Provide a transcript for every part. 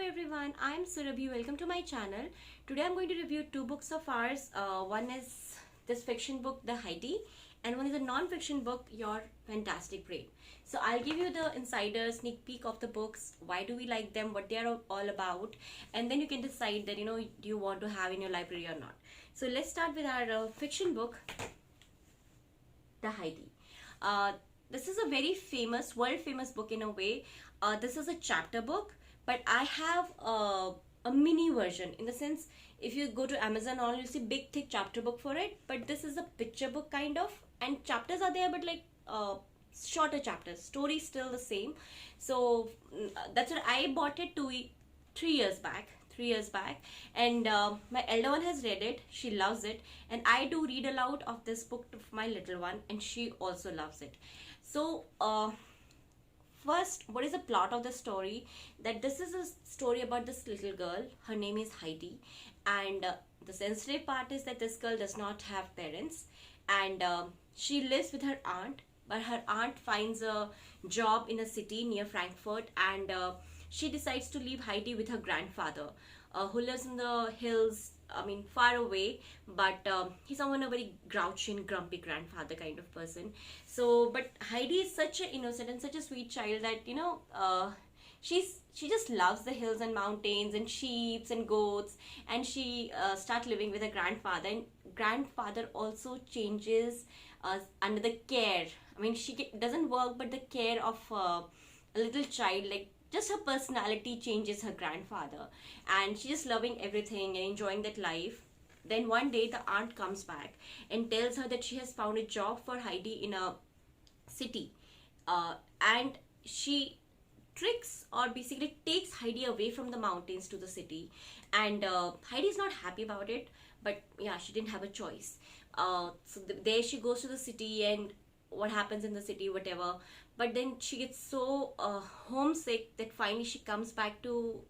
everyone, I'm Surabhi. Welcome to my channel. Today I'm going to review two books of ours. One is this fiction book, The Heidi, and one is a non-fiction book, Your Fantastic Brain. So I'll give you the insider sneak peek of the books, why do we like them, what they are all about, and then you can decide that do you want to have in your library or not. So let's start with our fiction book, The Heidi. This is a very famous, world famous book in a way. This is a chapter book, but I have a mini version, in the sense if you go to Amazon all, you'll see big thick chapter book for it, but this is a picture book kind of, and chapters are there, but like shorter chapters, story still the same. So that's what I bought it 3 years back, and my elder one has read it, she loves it, and I do read aloud of this book to my little one, and she also loves it. So first, what is the plot of the story? That this is a story about this little girl. Her name is Heidi, and the sensitive part is that this girl does not have parents, and she lives with her aunt, but her aunt finds a job in a city near Frankfurt, and she decides to leave Heidi with her grandfather, who lives in the hills, far away, but he's someone a very grouchy and grumpy grandfather kind of person. So, but Heidi is such an innocent and such a sweet child that she just loves the hills and mountains and sheep and goats, and she start living with her grandfather, and grandfather also changes under the care. She doesn't work, but the care of a little child, like just her personality changes her grandfather, and she's just loving everything and enjoying that life. Then one day the aunt comes back and tells her that she has found a job for Heidi in a city, and she tricks, or basically takes Heidi away from the mountains to the city, and Heidi is not happy about it, but yeah, she didn't have a choice. There she goes to the city, and what happens in the city, whatever, but then she gets so homesick that finally she comes back to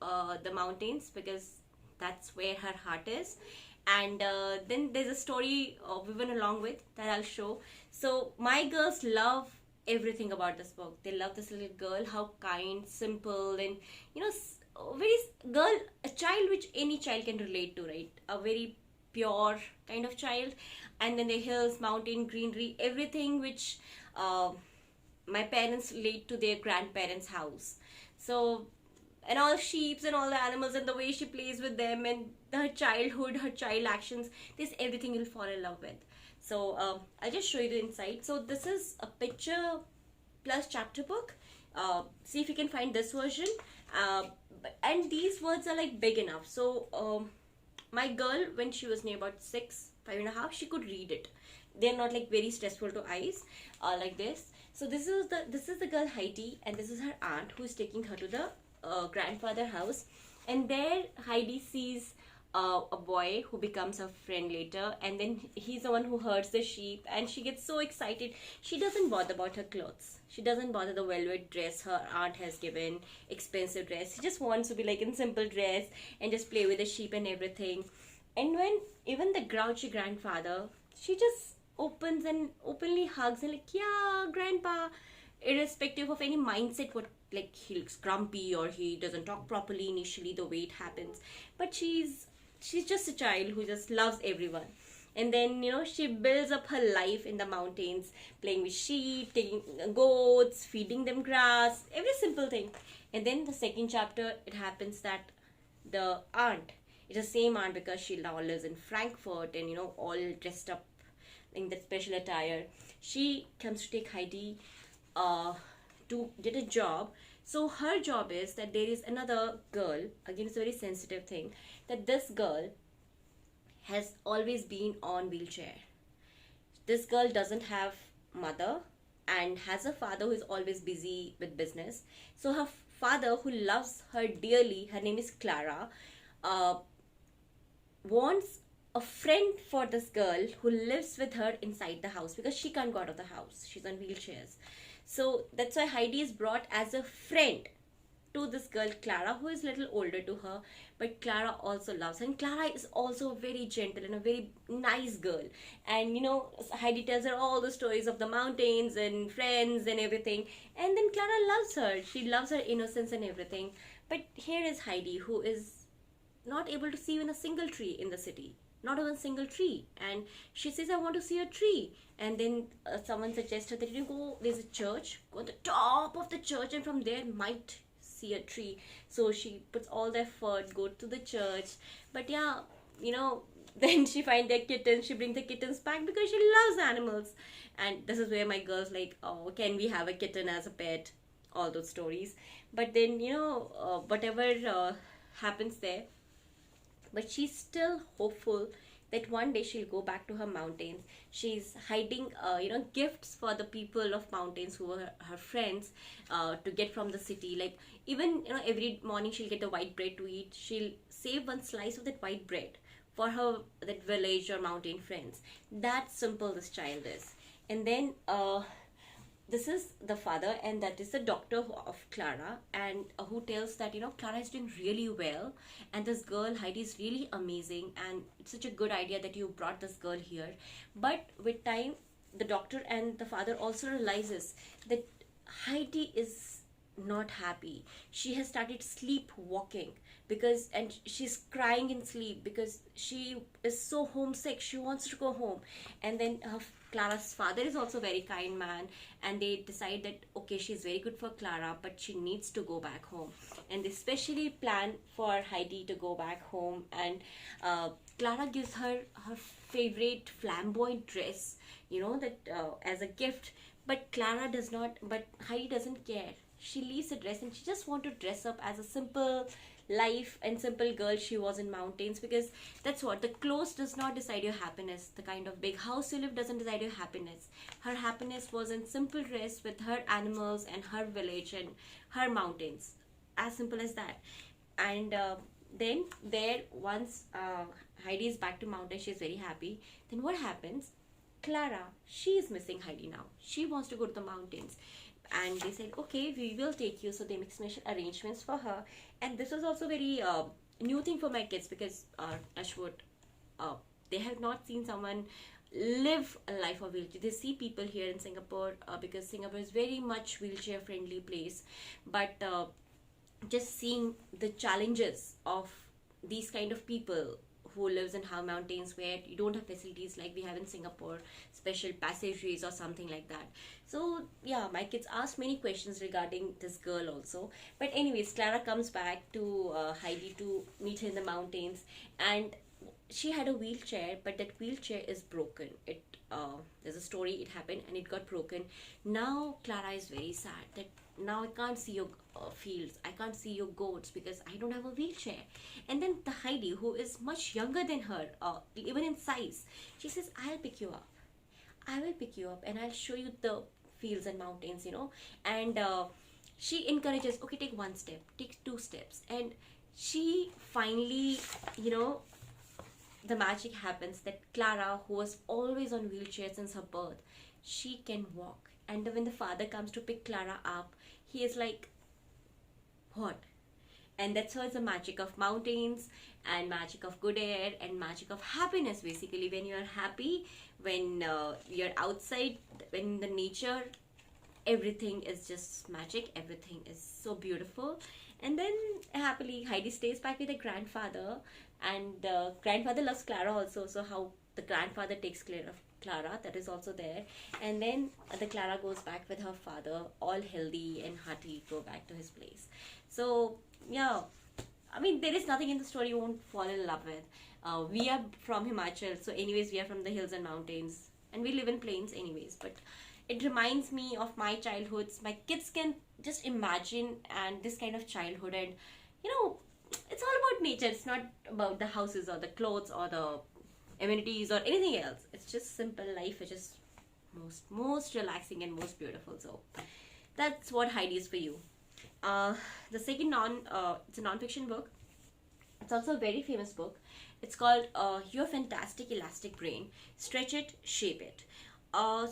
the mountains, because that's where her heart is. And then there's a story woven along with that I'll show. So my girls love everything about this book. They love this little girl, how kind, simple, and a child which any child can relate to, right? A very pure kind of child. And then the hills, mountain, greenery, everything which my parents relate to their grandparents' house. So, and all sheep and all the animals, and the way she plays with them, and her childhood, her child actions, this everything you'll fall in love with. So I'll just show you the inside. So this is a picture plus chapter book. See if you can find this version. And these words are like big enough. So my girl, when she was near about 6, 5.5, she could read it. They're not like very stressful to eyes, like this. So this is the girl Heidi, and this is her aunt who is taking her to the grandfather house. And there Heidi sees a boy who becomes her friend later, and then he's the one who herds the sheep, and she gets so excited. She doesn't bother about her clothes. She doesn't bother the velvet dress her aunt has given, expensive dress. She just wants to be like in simple dress and just play with the sheep and everything. And when even the grouchy grandfather, she just opens and openly hugs and like, yeah, grandpa, irrespective of any mindset, what, like he looks grumpy or he doesn't talk properly initially, the way it happens, but she's just a child who just loves everyone. And then she builds up her life in the mountains, playing with sheep, taking goats, feeding them grass, every simple thing. And then the second chapter, it happens that the aunt, it's the same aunt, because she now lives in Frankfurt and all dressed up in that special attire, she comes to take Heidi to get a job. So her job is that there is another girl, again it's a very sensitive thing, that this girl has always been on wheelchair. This girl doesn't have mother and has a father who is always busy with business. So her father, who loves her dearly, her name is Clara, wants a friend for this girl who lives with her inside the house, because she can't go out of the house, she's on wheelchairs. So that's why Heidi is brought as a friend to this girl Clara, who is a little older to her, but Clara also loves her, and Clara is also very gentle and a very nice girl. And Heidi tells her all the stories of the mountains and friends and everything, and then Clara loves her. She loves her innocence and everything. But here is Heidi, who is not able to see even a single tree in the city, not even a single tree. And she says, I want to see a tree. And then someone suggested that you go, there's a church, go on the top of the church, and from there might see a tree. So she puts all the effort, go to the church. But yeah, then she finds their kittens. She brings the kittens back because she loves animals. And this is where my girl's like, oh, can we have a kitten as a pet? All those stories. But then, whatever happens there, but she's still hopeful that one day she'll go back to her mountains. She's hiding gifts for the people of mountains who are her friends, to get from the city. Like, even every morning she'll get the white bread to eat. She'll save one slice of that white bread for her, that village or mountain friends. That simple this child is. And then this is the father, and that is the doctor of Clara, and who tells that Clara is doing really well, and this girl Heidi is really amazing, and it's such a good idea that you brought this girl here. But with time, the doctor and the father also realizes that Heidi is not happy. She has started sleepwalking, and she's crying in sleep because she is so homesick. She wants to go home. And then Clara's father is also a very kind man, and they decide that okay, she's very good for Clara, but she needs to go back home. And they specially plan for Heidi to go back home, and Clara gives her favorite flamboyant dress, that as a gift. But Heidi doesn't care. She leaves the dress and she just wants to dress up as a simple life and simple girl she was in mountains, because that's what the clothes does not decide your happiness. The kind of big house you live doesn't decide your happiness. Her happiness was in simple dress with her animals and her village and her mountains, as simple as that. And then there, once Heidi is back to mountain, she's very happy. Then what happens? Clara, she is missing Heidi now. She wants to go to the mountains. And they said, okay, we will take you. So they make special arrangements for her. And this was also very new thing for my kids, because Ashwood, they have not seen someone live a life of wheelchair. They see people here in Singapore, because Singapore is very much wheelchair friendly place. But just seeing the challenges of these kind of people who lives in high mountains where you don't have facilities like we have in Singapore, special passageways or something like that. So yeah, my kids asked many questions regarding this girl also. But anyways, Clara comes back to Heidi to meet her in the mountains, and she had a wheelchair, but that wheelchair is broken. There's a story, it happened and it got broken. Now Clara is very sad that now I can't see your fields, I can't see your goats because I don't have a wheelchair. And then the Heidi, who is much younger than her, even in size, she says, I'll pick you up. I will pick you up and I'll show you the fields and mountains, And she encourages, okay, take one step, take two steps. And she finally, the magic happens that Clara, who was always on wheelchair since her birth, she can walk. And when the father comes to pick Clara up, he is like, what? And that's why it's the magic of mountains and magic of good air and magic of happiness. Basically, when you're happy, when you're outside, when the nature, everything is just magic, everything is so beautiful. And then happily Heidi stays back with the grandfather, and the grandfather loves Clara also, so how the grandfather takes care of Clara, that is also there. And then the Clara goes back with her father, all healthy and hearty, go back to his place. So yeah, I mean, there is nothing in the story you won't fall in love with. We are from Himachal, so anyways, we are from the hills and mountains, and we live in plains anyways. But it reminds me of my childhoods. My kids can just imagine and this kind of childhood, and it's all about nature. It's not about the houses or the clothes or the amenities or anything else. It's just simple life, which is most relaxing and most beautiful. So that's what Heidi is for you. The second it's a non-fiction book. It's also a very famous book. It's called Your Fantastic Elastic Brain. Stretch It, Shape It.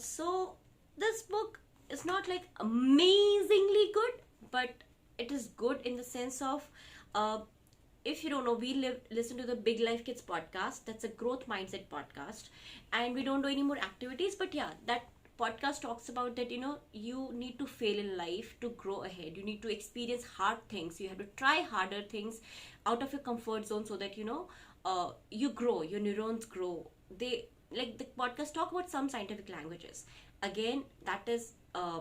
So this book is not like amazingly good, but it is good in the sense of, if you don't know, we listen to the Big Life Kids podcast. That's a growth mindset podcast, and we don't do any more activities, but yeah, that podcast talks about that, you need to fail in life to grow ahead. You need to experience hard things. You have to try harder things out of your comfort zone so that, you grow, your neurons grow. They, like, the podcast talk about some scientific languages. Again, that is a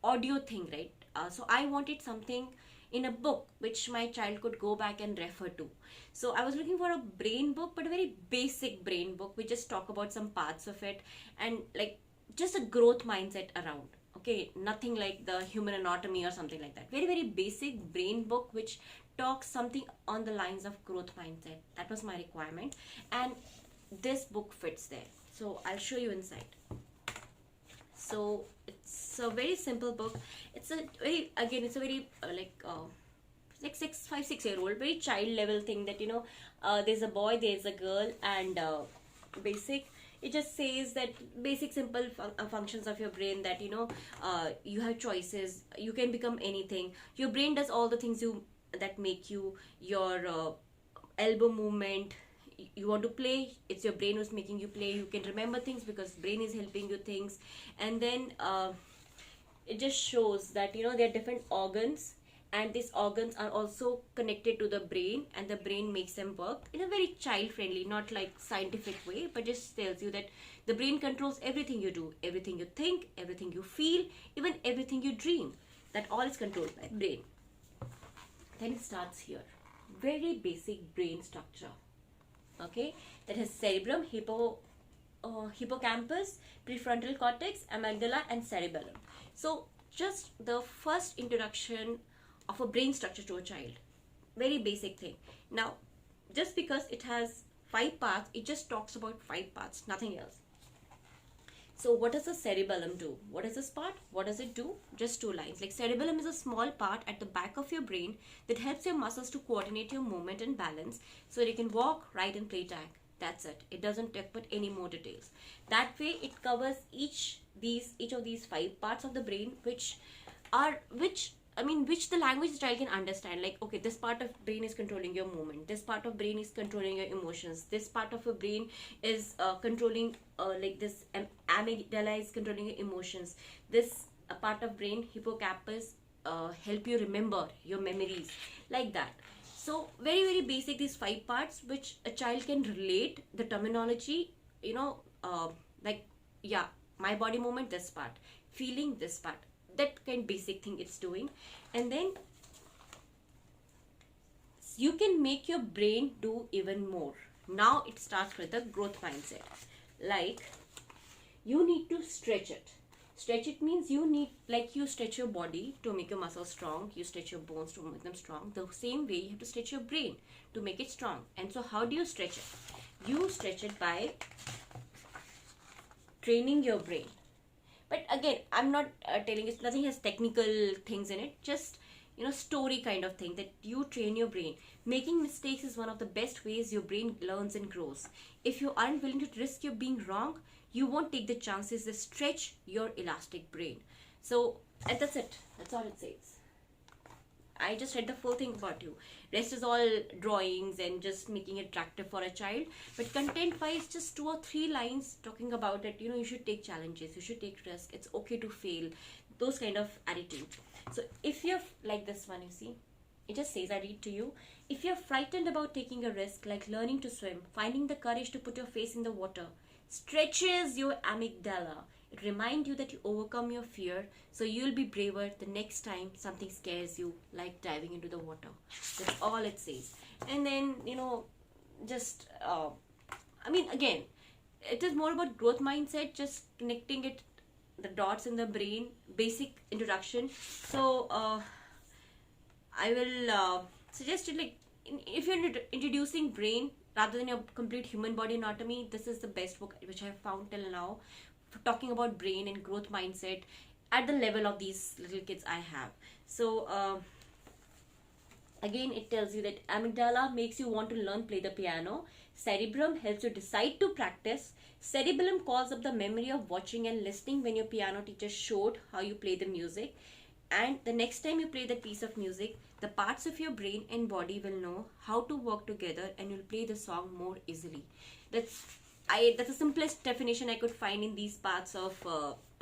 audio thing, right? So I wanted something in a book which my child could go back and refer to. So I was looking for a brain book, but a very basic brain book. We just talk about some parts of it and like just a growth mindset around. Okay, nothing like the human anatomy or something like that. Very, very basic brain book which talks something on the lines of growth mindset. That was my requirement, and this book fits there. So I'll show you inside. So it's a very simple book. It's a very, again, it's a very like 6-5-6-year-old, very child level thing that, there's a boy, there's a girl, and basic. It just says that basic simple functions of your brain, that you have choices, you can become anything. Your brain does all the things that make you. Your elbow movement, you want to play, it's your brain who's making you play. You can remember things because brain is helping you things. And then it just shows that there are different organs, and these organs are also connected to the brain, and the brain makes them work in a very child friendly, not like scientific way, but just tells you that the brain controls everything you do, everything you think, everything you feel, even everything you dream. That all is controlled by brain. Then it starts here. Very basic brain structure. Okay, that has cerebrum, hippocampus, prefrontal cortex, amygdala, and cerebellum. So just the first introduction of a brain structure to a child. Very basic thing. Now, just because it has 5 parts, it just talks about 5 parts, nothing else. So what does the cerebellum do? What is this part? What does it do? Just 2 lines. Like, cerebellum is a small part at the back of your brain that helps your muscles to coordinate your movement and balance so that you can walk, ride, and play tag. That's it. It doesn't talk about any more details. That way, it covers each of these 5 parts of the brain, which the language the child can understand. Like, okay, this part of brain is controlling your movement. This part of brain is controlling your emotions. This part of your brain is controlling, like this amygdala is controlling your emotions. This part of brain, hippocampus, help you remember your memories, like that. So very, very basic, these 5 parts which a child can relate the terminology, like, yeah, my body movement, this part, feeling, this part, that kind of basic thing it's doing. And then you can make your brain do even more. Now it starts with the growth mindset. Like, you need to stretch it. Stretch it means you need, like, you stretch your body to make your muscles strong, you stretch your bones to make them strong. The same way you have to stretch your brain to make it strong. And so how do you stretch it? You stretch it by training your brain. But again, I'm not telling you, nothing has technical things in it, just story kind of thing, that you train your brain. Making mistakes is one of the best ways your brain learns and grows. If you aren't willing to risk your being wrong, you won't take the chances that stretch your elastic brain. So, and that's it. That's all it says. I just read the full thing about you. Rest is all drawings and just making it attractive for a child. But content-wise, just 2 or 3 lines talking about it. You should take challenges. You should take risks. It's okay to fail. Those kind of attitude. So if you're like this one, you see, it just says, I read to you. If you're frightened about taking a risk, like learning to swim, finding the courage to put your face in the water, stretches your amygdala. It reminds you that you overcome your fear, so you'll be braver the next time something scares you, like diving into the water. That's all it says. And then, just, again, it is more about growth mindset, just connecting it, the dots in the brain, basic introduction. So, I will suggest it, like, if you're introducing brain rather than your complete human body anatomy, this is the best book which I have found till now for talking about brain and growth mindset at the level of these little kids I have. So again, it tells you that amygdala makes you want to learn play the piano. Cerebrum helps you decide to practice. Cerebellum calls up the memory of watching and listening when your piano teacher showed how you play the music. And the next time you play that piece of music, the parts of your brain and body will know how to work together and you'll play the song more easily. That's that's the simplest definition I could find in these parts of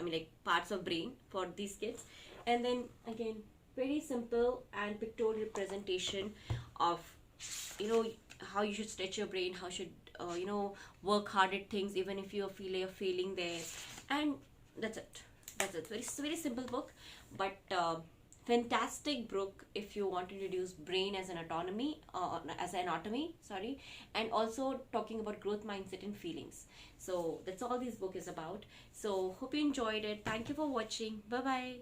like parts of brain for these kids. And then again, very simple and pictorial representation of how you should stretch your brain, how should work hard at things even if you feel you're failing there. And that's it. Very simple book, but fantastic book if you want to introduce brain as an anatomy, sorry, and also talking about growth mindset and feelings. So that's all this book is about. So hope you enjoyed it. Thank you for watching. Bye bye.